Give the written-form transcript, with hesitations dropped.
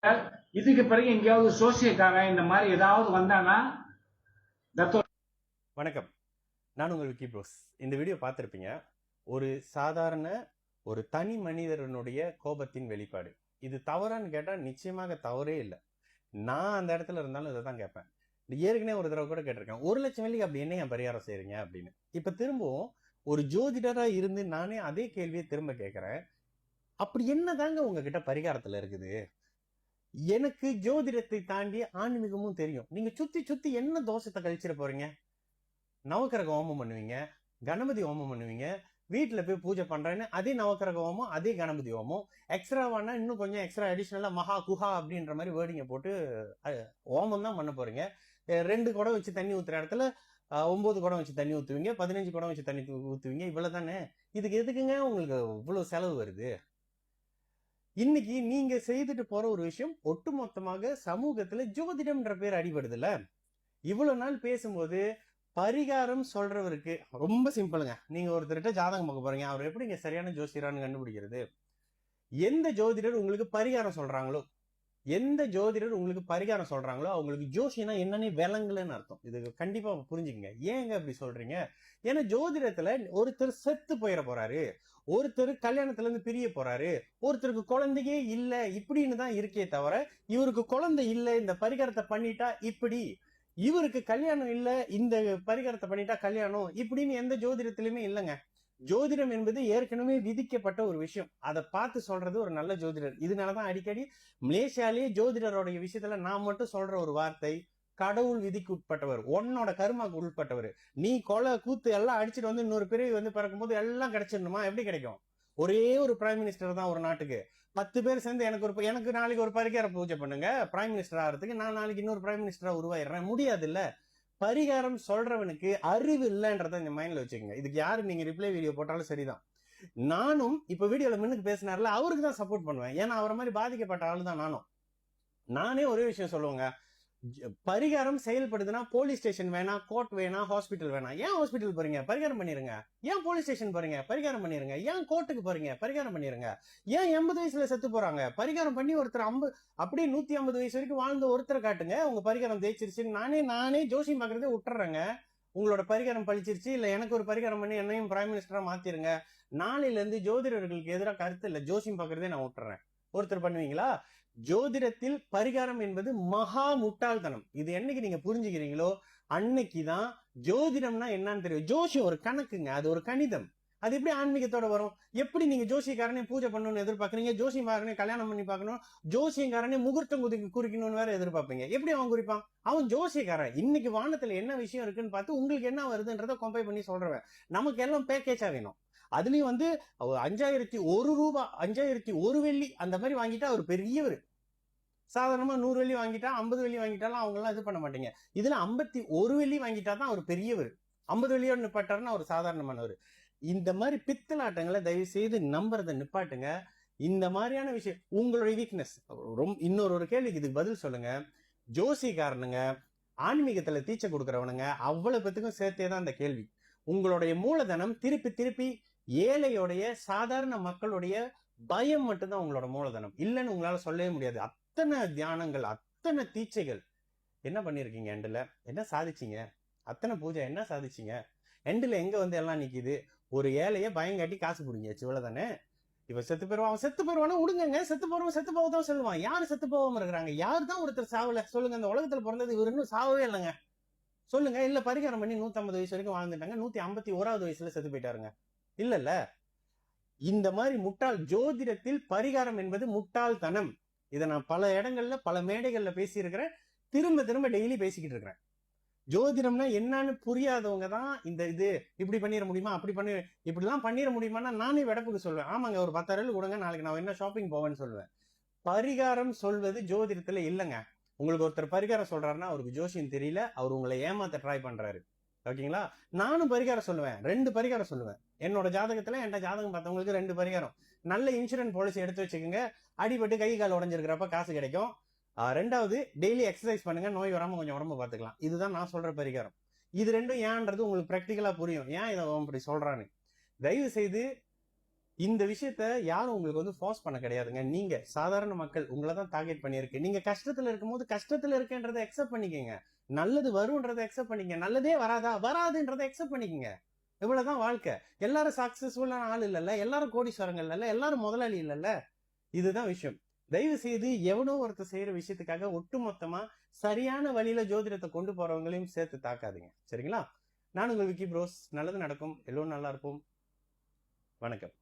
இதுக்கு பிறகு எங்கேயாவது சோசியக்காரன் இந்த மாதிரி ஏதாவது வந்தானா வணக்கம், நான் உங்கள் விக்கி ப்ரோஸ். இந்த வீடியோ பார்த்துருப்பீங்க. ஒரு தனி மனிதனுடைய கோபத்தின் வெளிப்பாடு. இது தவறான்னு கேட்டால் நிச்சயமாக தவறே இல்லை. நான் அந்த இடத்துல இருந்தாலும் இதை தான் கேட்பேன். ஏற்கனவே ஒரு தடவை கூட கேட்டிருக்கேன், 1,00,000 வெள்ளிக்கு அப்படி என்ன என் பரிகாரம் செய்யறீங்க அப்படின்னு. இப்ப திரும்பவும் ஒரு ஜோதிடரா இருந்து நானே அதே கேள்வியை திரும்ப கேட்கிறேன். அப்படி என்னதாங்க உங்ககிட்ட பரிகாரத்துல இருக்குது? எனக்கு ஜோதிடத்தை தாண்டி ஆன்மீகமும் தெரியும். நீங்க சுத்தி சுத்தி என்ன தோஷத்தை கழிச்சிட போறீங்க? நவக்கிரக ஹோமம் பண்ணுவீங்க, கணபதி ஹோமம் பண்ணுவீங்க, வீட்டில் போய் பூஜை பண்றேன்னு அதே நவக்கிரக ஹோமம், அதே கணபதி ஹோமம், எக்ஸ்ட்ராவானா இன்னும் கொஞ்சம் எக்ஸ்ட்ரா அடிஷ்னலா மகா குஹா அப்படின்ற மாதிரி வேர்டிங்க போட்டு ஹோமம் தான் பண்ண போறீங்க. 2 குடம் வச்சு தண்ணி ஊத்துற இடத்துல 9 குடம் வச்சு தண்ணி ஊத்துவீங்க, 15 குடம் வச்சு தண்ணி ஊத்துவீங்க. இவ்வளவு தானே. இதுக்கு எதுக்குங்க உங்களுக்கு இவ்வளவு செலவு வருது? இன்னைக்கு நீங்க செய்துட்டு போற ஒரு விஷயம் ஒட்டுமொத்தமாக சமூகத்துல ஜோதிடம்ன்ற பேர் அடிபடுதுல. இவ்வளவு நாள் பேசும்போது பரிகாரம் சொல்றவருக்கு ரொம்ப சிம்பிளுங்க. நீங்க ஒருத்தர்கிட்ட ஜாதகம் பார்க்க போறீங்க, அவர் எப்படிங்க சரியான ஜோசியரான்னு கண்டுபிடிக்கிறது? எந்த ஜோதிடர் உங்களுக்கு பரிகாரம் சொல்றாங்களோ அவங்களுக்கு ஜோசியனா என்னன்னு விளங்கலன்னு அர்த்தம். இது கண்டிப்பா புரிஞ்சுக்கங்க. ஏங்க அப்படி சொல்றீங்க? ஏன்னா ஜோதிடத்துல ஒருத்தர் செத்து போயிட போறாரு, ஒருத்தர் கல்யாணத்துல இருந்து பிரிய போறாரு, ஒருத்தருக்கு குழந்தையே இல்ல இப்படின்னு தான் இருக்கே தவிர, இவருக்கு குழந்தை இல்ல இந்த பரிகாரத்தை பண்ணிட்டா இப்படி, இவருக்கு கல்யாணம் இல்ல இந்த பரிகாரத்தை பண்ணிட்டா கல்யாணம் இப்படின்னு எந்த ஜோதிடத்திலுமே இல்லைங்க. ஜோதிடம் என்பது ஏற்கனவே விதிக்கப்பட்ட ஒரு விஷயம். அதை பார்த்து சொல்றது ஒரு நல்ல ஜோதிடர். இதனாலதான் அடிக்கடி மலேசியாலேயே ஜோதிடருடைய விஷயத்துல நான் மட்டும் சொல்ற ஒரு வார்த்தை, கடவுள் விதிக்கு உட்பட்டவர், உன்னோட கருமாக்கு உட்பட்டவர். நீ கொலை கூத்து எல்லாம் அடிச்சுட்டு வந்து இன்னொரு பிறவி வந்து பிறக்கும் போது எல்லாம் கிடைச்சிடணுமா? எப்படி கிடைக்கும்? ஒரே ஒரு பிரைம் மினிஸ்டர் தான் ஒரு நாட்டுக்கு. 10 பேர் சேர்ந்து எனக்கு நாளைக்கு ஒரு பரிகார பூஜை பண்ணுங்க பிரைம் மினிஸ்டர் ஆகிறதுக்கு, நான் நாளைக்கு இன்னொரு பிரைம் மினிஸ்டரா உருவாயிடுறேன். முடியாது இல்ல. பரிகாரம் சொல்றவனுக்கு அறிவு இல்லைன்றத இந்த மைண்ட்ல வச்சுக்கோங்க. இதுக்கு யாரு நீங்க ரிப்ளை வீடியோ போட்டாலும் சரிதான். நானும் இப்ப வீடியோல முன்னுக்கு பேசினார்ல, அவருக்கு தான் சப்போர்ட் பண்ணுவேன். ஏன்னா அவரை மாதிரி பாதிக்கப்பட்ட ஆளு தான் நானே ஒரே விஷயம் சொல்லுவாங்க. பரிகாரம் செயல்படுதுன்னா போலீஸ் ஸ்டேஷன் வேணாம், கோர்ட் வேணாம், ஹாஸ்பிட்டல் வேணாம். ஏன் ஹாஸ்பிட்டல் போறீங்க? பரிகாரம் பண்ணிருங்க. ஏன் போலீஸ் ஸ்டேஷன் போறீங்க? பரிகாரம் பண்ணிருங்க. ஏன் கோர்ட்டுக்கு போறீங்க? பரிகாரம் பண்ணிருங்க. ஏன் 80 வயசுல செத்து போறாங்க? பரிகாரம் பண்ணி ஒருத்தர் அப்படியே 150 வயசு வரைக்கும் வாழ்ந்த ஒருத்தரை காட்டுங்க உங்க பரிகாரம் தேய்ச்சிருச்சு. நானே ஜோசியம் பாக்குறதே விட்டுறேங்க. உங்களோட பரிகாரம் பழிச்சிருச்சு, இல்ல எனக்கு ஒரு பரிகாரம் பண்ணி என்னையும் பிரைம் மினிஸ்டரா மாத்திருங்க. நாளையில இருந்து ஜோதிடர்களுக்கு எதிராக கருத்து இல்ல, ஜோசியம் பாக்குறதே நான் விட்டுறேன். ஒருத்தர் பண்ணுவீங்களா? ஜோதிடத்தில் பரிகாரம் என்பது மகா முட்டாள்தனம். இது என்னைக்கு நீங்க புரிஞ்சுக்கிறீங்களோ அன்னைக்குதான் ஜோதிடம்னா என்னன்னு தெரியும். ஜோசியம் ஒரு கணக்குங்க, அது ஒரு கணிதம். அது எப்படி ஆன்மீகத்தோட வரும்? எப்படி நீங்க ஜோசியக்காரனே பூஜை பண்ணணும்னு எதிர்பார்க்கறீங்க, ஜோசியக்காரனே கல்யாணம் பண்ணி பார்க்கணும், ஜோசியக்காரனே முகூர்த்தம் குறிக்கணும்னு வேற எதிர்பார்ப்பீங்க? எப்படி அவன் குறிப்பான்? அவன் ஜோசியக்காரன். இன்னைக்கு வானத்துல என்ன விஷயம் இருக்குன்னு பார்த்து உங்களுக்கு என்ன வருதுன்றத கம்பேர் பண்ணி சொல்றவன். நமக்கு எல்லாம் பேக்கேஜா வேணும். அதுலயும் 5,001 ரூபாய், 5,001 வெள்ளி அந்த மாதிரி வாங்கிட்டா அவர் பெரியவர். சாதாரணமா 100 வெள்ளி வாங்கிட்டா, 50 வெள்ளி வாங்கிட்டாலும் அவங்க எல்லாம் இது பண்ண மாட்டீங்க. இதுல 51 வெள்ளி வாங்கிட்டா தான் அவர் பெரியவர். 50 வெள்ளியோட நிப்பாட்டாருன்னா அவர் சாதாரணமானவர். இந்த மாதிரி பித்தலாட்டங்களை தயவு செய்து நம்புறதை நிப்பாட்டுங்க. இந்த மாதிரியான விஷயம் உங்களுடைய வீக்னஸ். இன்னொரு கேள்விக்கு இதுக்கு பதில் சொல்லுங்க. ஜோசிக்காரனுங்க, ஆன்மீகத்துல தீச்சை கொடுக்கறவனுங்க அவ்வளவு பேத்துக்கும் சேர்த்தே தான் அந்த கேள்வி. உங்களுடைய மூலதனம் திருப்பி திருப்பி ஏழையோடைய சாதாரண மக்களுடைய பயம் மட்டும்தான் உங்களோட மூலதனம் இல்லைன்னு உங்களால சொல்லவே முடியாது. அத்தனை தியானங்கள், அத்தனை தீச்சைகள் என்ன பண்ணிருக்கீங்க? எண்டுல என்ன சாதிச்சீங்க? அத்தனை பூஜை என்ன சாதிச்சீங்க? எண்டுல எங்க எல்லாம் நிக்குது? ஒரு ஏழைய பயங்காட்டி காசு புடிங்கியாச்சு, இவ்வளவுதானே. இப்ப செத்து போயிருவான், அவன் செத்து போயிருவானா விடுங்க. செத்து போறவன் செத்து போவதான் சொல்லுவான். யாரு செத்து போகாம இருக்கிறாங்க? யாரு தான் ஒருத்தர் சாவல சொல்லுங்க? இந்த உலகத்துல பிறந்தது இவர் இன்னும் சாவவே இல்லைங்க சொல்லுங்க. இல்ல பரிகாரம் பண்ணி 150 வயசு வரைக்கும் வாழ்ந்துட்டாங்க, 151வது வயசுல செத்து போயிட்டாருங்க. இல்ல. இந்த மாதிரி ஜோதிடத்தில் பரிகாரம் என்பது முட்டாள்தனம். இதை நான் பல இடங்கள்ல பல மேடைகள்ல பேசியிருக்கிறேன், திரும்ப டெய்லி பேசிக்கிட்டு இருக்கிறேன். ஜோதிடம்னா என்னன்னு புரியாதவங்க தான் இது இப்படி பண்ணிட முடியுமா, இப்படிலாம் பண்ணிட முடியுமான்னா நானே விடப்புக்கு சொல்லுவேன். ஆமாங்க, ஒரு 10,000 கொடுங்க, நாளைக்கு நான் என்ன ஷாப்பிங் போவேன்னு சொல்லுவேன். பரிகாரம் சொல்வது ஜோதிடத்துல இல்லைங்க. உங்களுக்கு ஒருத்தர் பரிகாரம் சொல்றாருன்னா அவருக்கு ஜோசியம் தெரியல, அவர் உங்களை ஏமாத்த ட்ரை பண்றாரு. ஓகேங்களா? நானும் பரிகாரம் சொல்லுவேன், 2 பரிகாரம் சொல்லுவேன். என்னோட ஜாதகத்துல என்கிட்ட ஜாதகம் பார்த்தவங்களுக்கு 2 பரிகாரம். நல்ல இன்சூரன்ஸ் பாலிசி எடுத்து வச்சுக்கோங்க. அடிபட்டு கை கால் உடஞ்சிருக்கிறப்ப காசு கிடைக்கும். 2வது, டெய்லி எக்ஸசைஸ் பண்ணுங்க, நோய் வராம கொஞ்சம் உடம்பு பார்த்துக்கலாம். இதுதான் நான் சொல்ற பரிகாரம். இது 2ம் ஏன்றது உங்களுக்கு பிராக்டிக்கலா புரியும், ஏன் இதை அப்படி சொல்றான்னு. தயவு செய்து இந்த விஷயத்த யாரும் உங்களுக்கு வந்து ஃபோர்ஸ் பண்ண கிடையாதுங்க. நீங்க சாதாரண மக்கள் உங்களை தான் டார்கெட் பண்ணியிருக்கு. நீங்க கஷ்டத்துல இருக்கும்போது கஷ்டத்துல இருக்கேன்றதை அக்செப்ட் பண்ணிக்கங்க. நல்லது வரும்ன்றதை அக்செப்ட் பண்ணிக்கங்க. நல்லதே வராதுன்றதை அக்செப்ட் பண்ணிக்கங்க. இவ்வளவுதான் வாழ்க்கை. எல்லாரும் சக்சஸ்ஃபுல்லான ஆள் இல்லல்ல, எல்லாரும் கோடீஸ்வரங்கள் இல்லல்ல, எல்லாரும் முதலாளி இல்லல்ல. இதுதான் விஷயம். தயவு செய்து எவனோ ஒருத்தர் செய்யற விஷயத்துக்காக ஒட்டுமொத்தமா சரியான வழியில ஜோதிடத்தை கொண்டு போறவங்களையும் சேர்த்து தாக்காதீங்க. சரிங்களா? நான் உங்கள் விக்கி ப்ரோஸ். நல்லது நடக்கும். எல்லோரும் நல்லா இருப்போம். வணக்கம்.